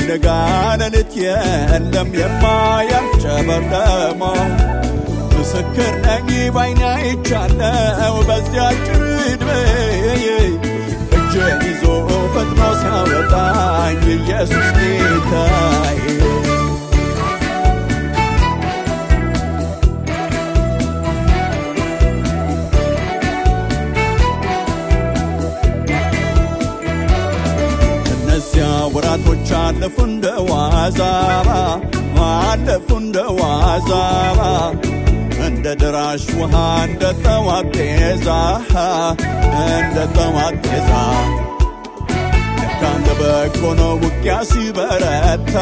የነጋለልት የለም የማያልጨበረማ ምስክር ነኝ ባይኔ አይቻለው በዚያ ጭርድቤ እጄን ይዞ ፈጥኖ ሲያወጣኝ ኢየሱስ ጌታዬ ወራቶች አለፉ እንደዋዛ እንደ ድራሽ ውሃ እንደ ጠዋት ጤዛ ካንተ በጎ ነው ውጊያ ሲበረታ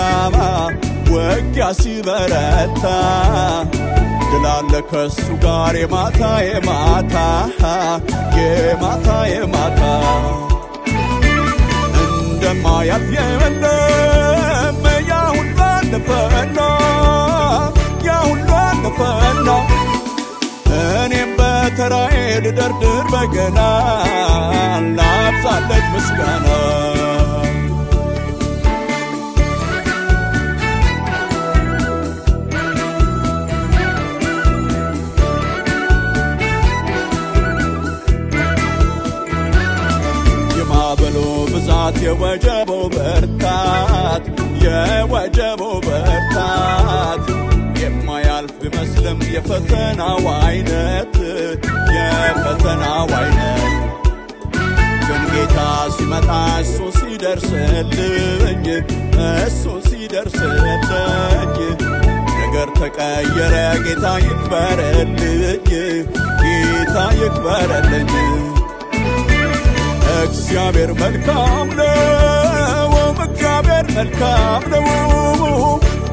ድል አለ ከሱ ጋር የማታ እንደማያልፍ የለም ያ ሁሉ አለፈና እኔም በተራዬ ልደርድር በገና ላብዛለት ምስጋና ብዛት የወጀበው በርታት የማያልፍ ቢመስልም የፈተናው አይነት ግን ጌታ ሲመጣ እሱ ሲደርስልኝ ነገር ተቀየረ ጌታ ይክበረልኝ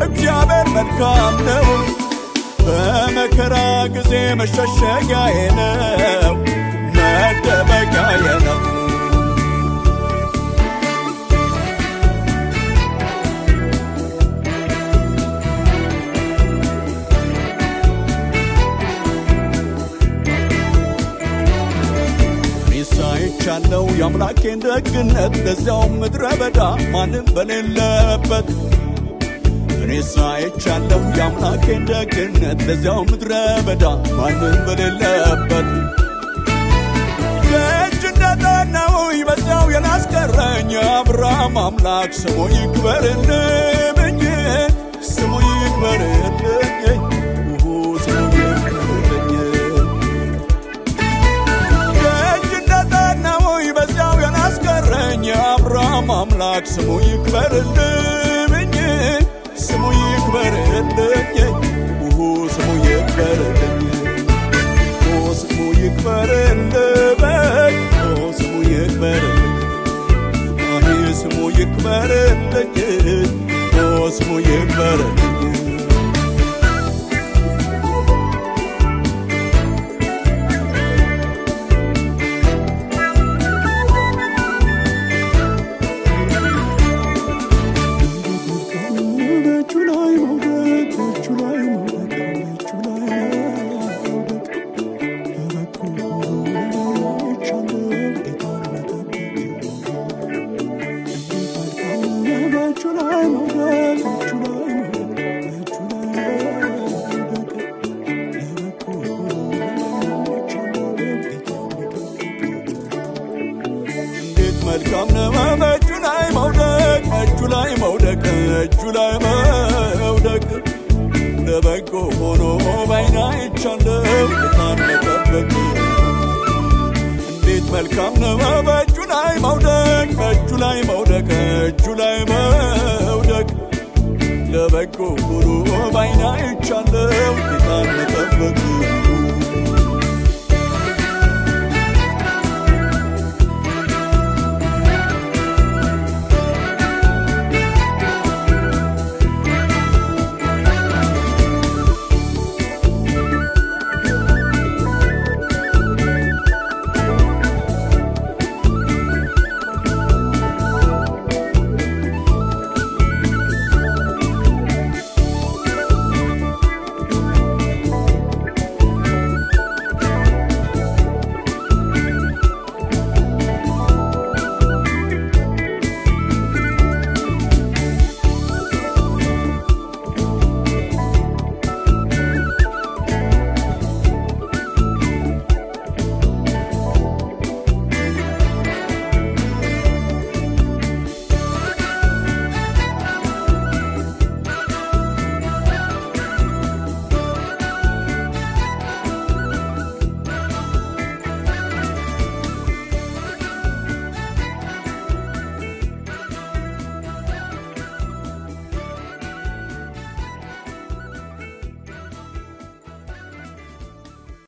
እግዚአብሔር መልካም ነው በመከራ ጊዜ መሸሸጊያዬ ነው መደበቂያዬ ነው አይቻለው የአምላኬን ደግነት ለዚያው ምድረ በዳ ማንም በሌለበት እኔስ አይቻለው የአምላኬን ደግነት ለዚያው ምድረ በዳ ማንም በሌለበት ደጅ እንደጠናው በዚያው ያላስቀረኝ አብርሃም አምላክ ስሙ ይክበርልኝ አምላክ ስሙ ይክበርልኝ ስሙ ይክበርልኝ መልካም ነው እጁ ላይ መውደቅ ለበጎ ሆኖ ባይኔ አይቻለው ጌታን መጠበቅ እንዴት መልካም ነው በእጁ ላይ መውደቅ ለበጎ ሆኖ ባይኔ አይቻለው ጌታን መጠበቅ